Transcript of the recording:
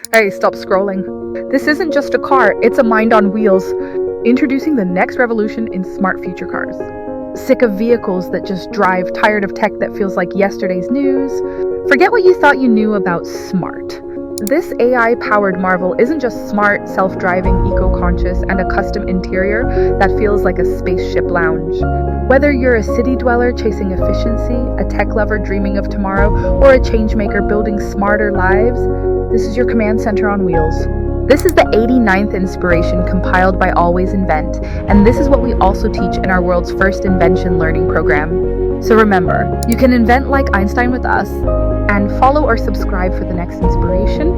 Hey, stop scrolling. This isn't just a car, it's a mind on wheels. Introducing the next revolution in smart future cars. Sick of vehicles that just drive, tired of tech that feels like yesterday's news? Forget what you thought you knew about smart. This AI-powered marvel isn't just smart, self-driving, eco-conscious, and a custom interior that feels like a spaceship lounge. Whether you're a city dweller chasing efficiency, a tech lover dreaming of tomorrow, or a changemaker building smarter lives, this is your command center on wheels. This is the 89th inspiration compiled by Always Invent, and this is what we also teach in our world's first Invention learning program. So remember, you can invent like Einstein with us, and follow or subscribe for the next inspiration,